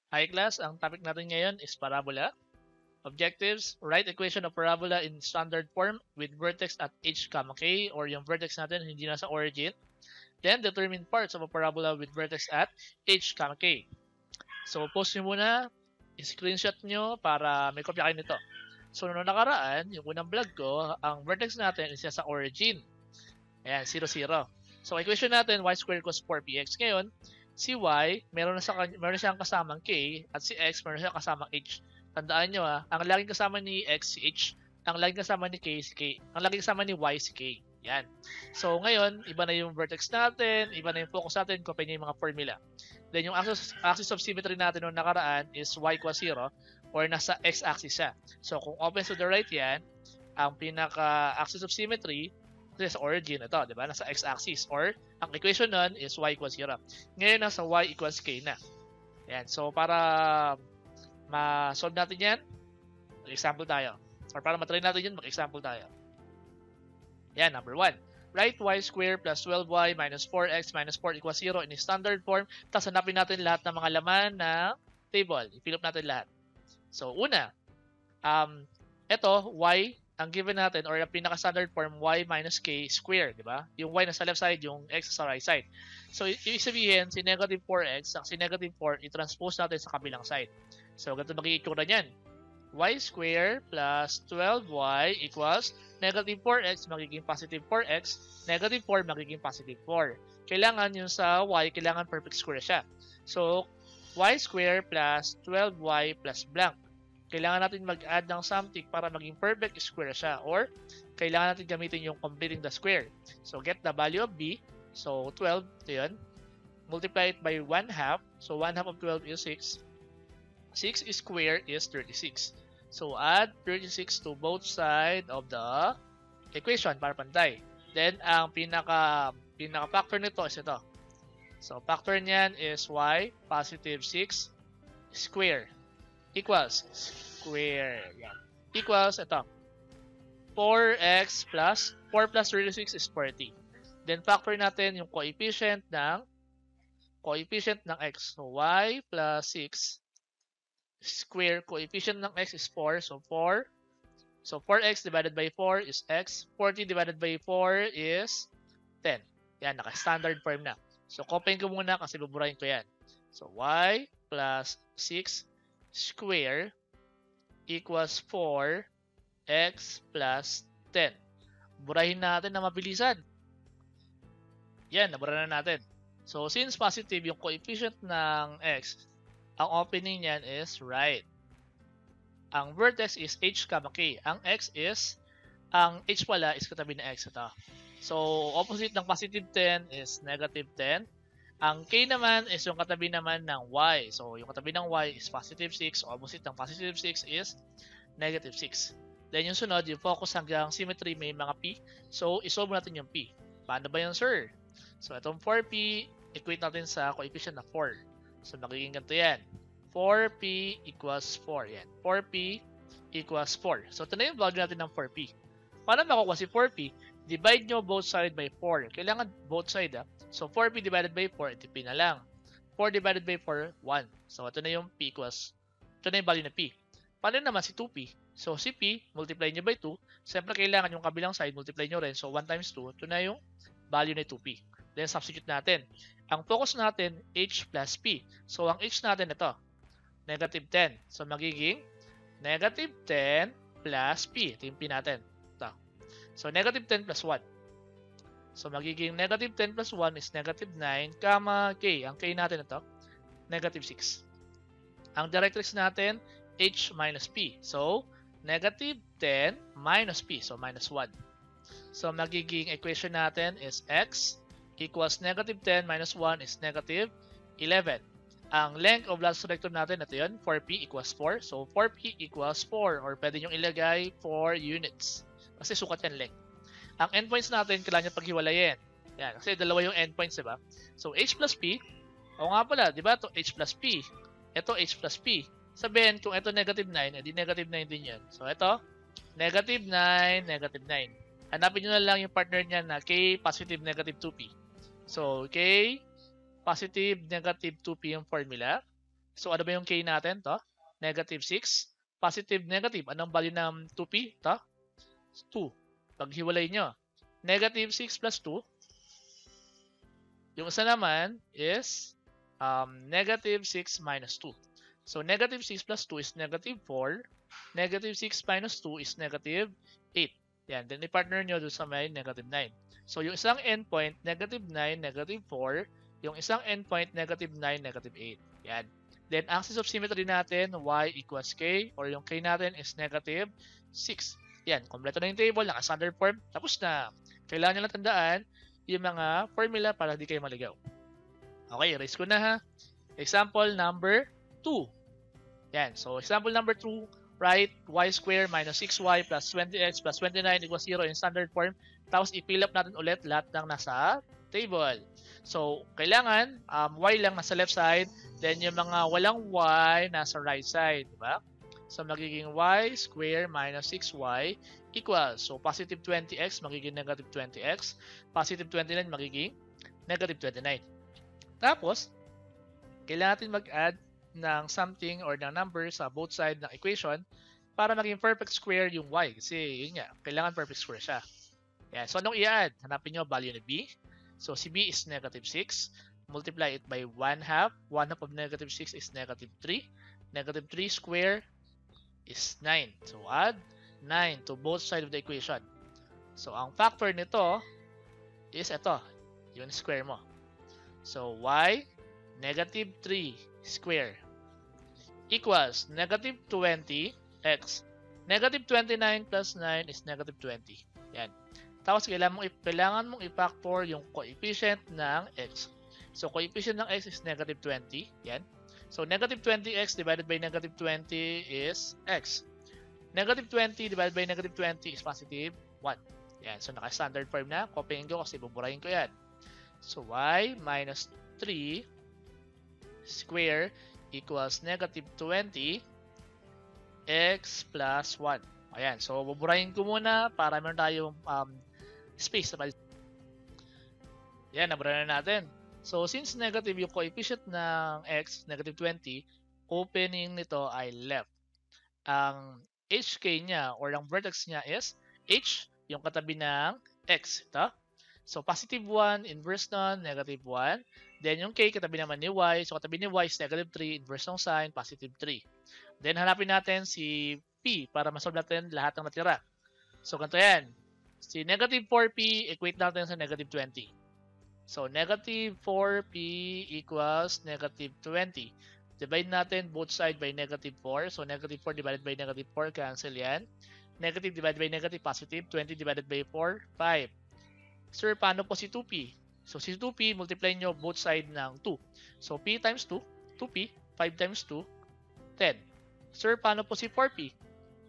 Hi class, ang topic natin ngayon is parabola. Objectives, write equation of parabola in standard form with vertex at h, k, or yung vertex natin hindi nasa origin. Then, determine parts of a parabola with vertex at h, k. So, post nyo muna, screenshot nyo para may kopya kayo nito. So, noong nakaraan, yung unang vlog ko, ang vertex natin is sa origin. Ayan, 0, 0. So, equation natin, y squared equals 4px. Ngayon, si y, meron siyang kasamang k, at si x, meron siyang kasamang h. Tandaan nyo ang laging kasama ni x, si h. Ang laging kasama ni k, si k. Ang laging kasama ni y, si k. Yan. So, ngayon, iba na yung vertex natin, iba na yung focus natin, copy niyo yung mga formula. Then, yung axis of symmetry natin noong nakaraan is y equals 0, or nasa x-axis siya. So, kung open to the right yan, ang pinaka-axis of symmetry, sa origin, ito, di ba? Nasa x-axis. Or, ang equation nun is y equals 0. Ngayon, nasa y equals k na. Yan. So, para ma-solve natin yan, mag-example tayo. Or para matry natin yun, mag-example tayo. Yan, number 1. Write y squared plus 12y minus 4x minus 4 equals 0 in standard form. Tapos hanapin natin lahat ng mga laman na table. I-fill up natin lahat. So, una, ito, y, ang given natin, or ang pinaka-standard form, y minus k squared, di ba? Yung y nasa left side, yung x sa right side. So, ibig sabihin, si negative 4x, ang si negative 4, i-transpose natin sa kabilang side. So, ganito magiging itsura niyan. Y squared plus 12y equals negative 4x magiging positive 4x, negative 4 magiging positive 4. Kailangan yung sa y, kailangan perfect square siya. So, y squared plus 12y plus blank. Kailangan natin mag-add ng something para maging perfect square siya, or kailangan natin gamitin yung completing the square. So, get the value of b. So, 12, ito yun. Multiply it by 1/2. So, 1/2 of 12 is 6. 6 squared is 36. So, add 36 to both sides of the equation para pantay. Then, ang pinaka-factor nito is ito. So, factor niyan is y, positive 6, square, equals, square, yan. Equals, ito, 4x plus, 4 plus 36 is 40. Then, factor natin yung coefficient ng x. So, y plus 6 square, coefficient ng x is 4. So, 4. So, 4x divided by 4 is x. 40 divided by 4 is 10. Yan, naka-standard form na. So, copying ko muna kasi buburahin ko yan. So, y plus 6 square equals 4x plus 10. Burahin natin na mabilisan. Yan, nabura na natin. So, since positive yung coefficient ng x, ang opening niyan is right. Ang vertex is h, k. Ang x is, ang h pala is katabi ng x. Ito. So, opposite ng positive 10 is negative 10. Ang k naman is yung katabi naman ng y. So, yung katabi ng y is positive 6. Opposite ng positive 6 is negative 6. Then, yung sunod, yung focus hanggang symmetry may mga p. So, isolve natin yung p. Paano ba yun, sir? So, itong 4p, equate natin sa coefficient na 4. So, magiging ganito yan. 4p equals 4. Yan. 4p equals 4. So, ito na yung value natin ng 4p. Paano makukuha si 4p? Divide nyo both side by 4. Kailangan both side. So, 4p divided by 4, ito p na lang. 4 divided by 4, 1. So, ito na yung p equals. Ito na yung value na p. Paano naman si 2p? So, si p, multiply nyo by 2. Siyempre, kailangan yung kabilang side, multiply nyo rin. So, 1 times 2, ito na yung value na 2p. Then, substitute natin. Ang focus natin, h plus p. So, ang h natin ito, negative 10. So, magiging negative 10 plus p. Ito yung p natin. Ito. So, negative 10 plus 1. So, magiging negative 10 plus 1 is negative 9, k. Ang k natin ito, negative 6. Ang directrix natin, h minus p. So, negative 10 minus p. So, minus 1. So, magiging equation natin is x equals negative 10 minus 1 is negative 11. Ang length of last rectum natin, ito yun, 4p equals 4. So, 4p equals 4, or pwede nyo ilagay 4 units. Kasi sukat yan length. Ang endpoints natin, kailangan nyo paghiwalayin. Yan, kasi dalawa yung endpoints, diba? So, h plus p, o nga pala, diba? Ito h plus p. Ito h plus p. Sabihin, kung ito negative 9, edi negative 9 din yan. So, ito, negative 9, negative 9. Hanapin nyo na lang yung partner niya na k positive negative 2p. So, k positive negative 2p yung formula. So, ano ba yung k natin? To? Negative 6. Positive, negative. Anong value ng 2p? To? 2. Paghiwalay nyo. Negative 6 plus 2. Yung isa naman is negative 6 minus 2. So, negative 6 plus 2 is negative 4. Negative 6 minus 2 is negative 8. Yan. Then, i-partner nyo doon sa may negative 9. So, yung isang endpoint, negative 9, negative 4. Yung isang endpoint, negative 9, negative 8. Yan. Then, axis of symmetry natin, y equals k, or yung k natin is negative 6. Yan. Kompleto na yung table, naka-standard form. Tapos na. Kailangan nyo lang tandaan yung mga formula para hindi kayo maligaw. Okay, erase ko na ha. Example number 2. Yan. So, example number 2, write y squared minus 6y plus 20x plus 29 equals 0 in standard form. Tapos, i-fill up natin ulit lahat ng nasa table. So, kailangan y lang nasa left side, then yung mga walang y nasa right side. Diba? So, magiging y squared minus 6y equals. So, positive 20x magiging negative 20x. Positive 29 magiging negative 29. Tapos, kailangan natin mag-add ng something or ng number sa both side ng equation para maging perfect square yung y. Kasi, yun nga, kailangan perfect square siya. Yan. So, anong i-add? Hanapin nyo value ni b. So, si b is negative 6. Multiply it by 1 half. 1 half of negative 6 is negative 3. Negative 3 square is 9. So, add 9 to both sides of the equation. So, ang factor nito is ito. Yung square mo. So, y negative 3 square equals negative 20x. Negative 29 plus 9 is negative 20. Yan. Tapos, kailangan mong i-factor yung coefficient ng x. So, coefficient ng x is negative 20. Yan. So, negative 20x divided by negative 20 is x. Negative 20 divided by negative 20 is positive 1. Yan. So, naka-standard form na. Copying ko kasi buburahin ko yan. So, y minus 3 square equals negative 20 x plus 1. Ayan. So, buburahin ko muna para meron tayong space. Yan. Nabura na natin. So, since negative yung coefficient ng x, negative 20, opening nito ay left. Ang hk niya or ang vertex niya is h, yung katabi ng x. Ito. So, positive 1, inverse nun, negative 1. Then, yung k, katabi naman ni y. So, katabi ni y is negative 3, inverse ng sign, positive 3. Then, hanapin natin si p para masolve natin lahat ng natira. So, ganito yan. Si negative 4p, equate natin sa negative 20. So, negative 4p equals negative 20. Divide natin both sides by negative 4. So, negative 4 divided by negative 4, cancel yan. Negative divided by negative, positive. 20 divided by 4, 5. Sir, paano po si 2p? So, si 2p, multiply nyo both sides ng 2. So, p times 2, 2p, 5 times 2, 10. Sir, paano po si 4p?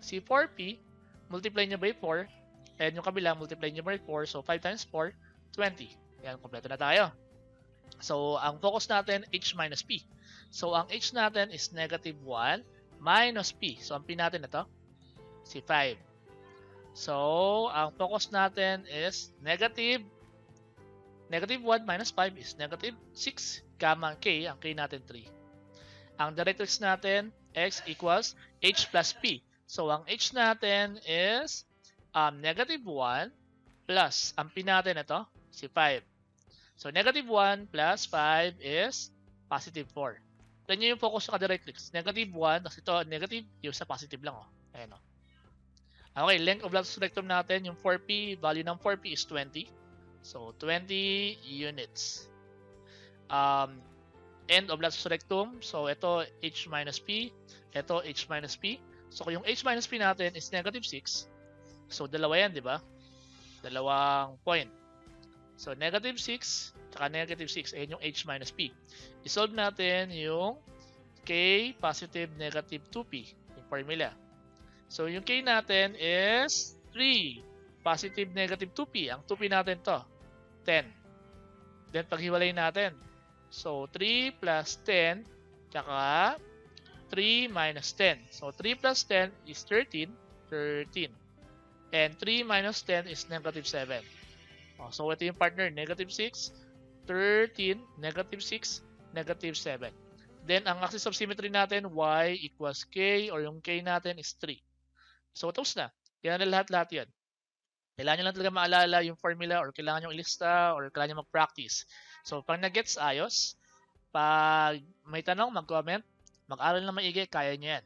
Si 4p, multiply nyo by 4, and yung kabila, multiply nyo by 4, so 5 times 4, 20. Yan, kompleto na tayo. So, ang focus natin, h minus p. So, ang h natin is negative 1 minus p. So, ang p natin ito, si 5. So, ang focus natin is negative 1 minus 5 is negative 6, gamma k, ang k natin 3. Ang directrix natin, x equals h plus p. So, ang h natin is negative 1 plus, ang p natin ito, si 5. So, negative 1 plus 5 is positive 4. Tignan nyo yung focus sa directrix. Negative 1, kasi ito negative, yung sa positive lang. Oh. Ayan, oh. Okay, length of lapsus rectum natin, yung 4p, value ng 4p is 20. So, 20 units. End of lapsus rectum. So, ito h minus p. Ito h minus p. So, yung h minus p natin is negative 6. So, dalawa yan, di ba? Dalawang point. So, negative 6, tsaka negative 6. Ayan yung h minus p. I-solve natin yung k positive negative 2p. Yung formula. So, yung k natin is 3 positive negative 2p. Ang 2p natin to, 10. Then, paghiwalay natin. So, 3 plus 10, tsaka 3 minus 10. So, 3 plus 10 is 13. 13. And 3 minus 10 is negative 7. So, ito yung partner. Negative 6, 13, negative 6, negative 7. Then, ang axis of symmetry natin, y equals k, or yung k natin is 3. So, tapos na. Yan na lahat-lahat yan. Kailangan nyo lang talaga maalala yung formula, or kailangan nyo ilista, or kailangan nyo mag-practice. So, pag nag-gets, ayos. Pag may tanong, mag-comment. Mag-aral na maigi, kaya nyo yan.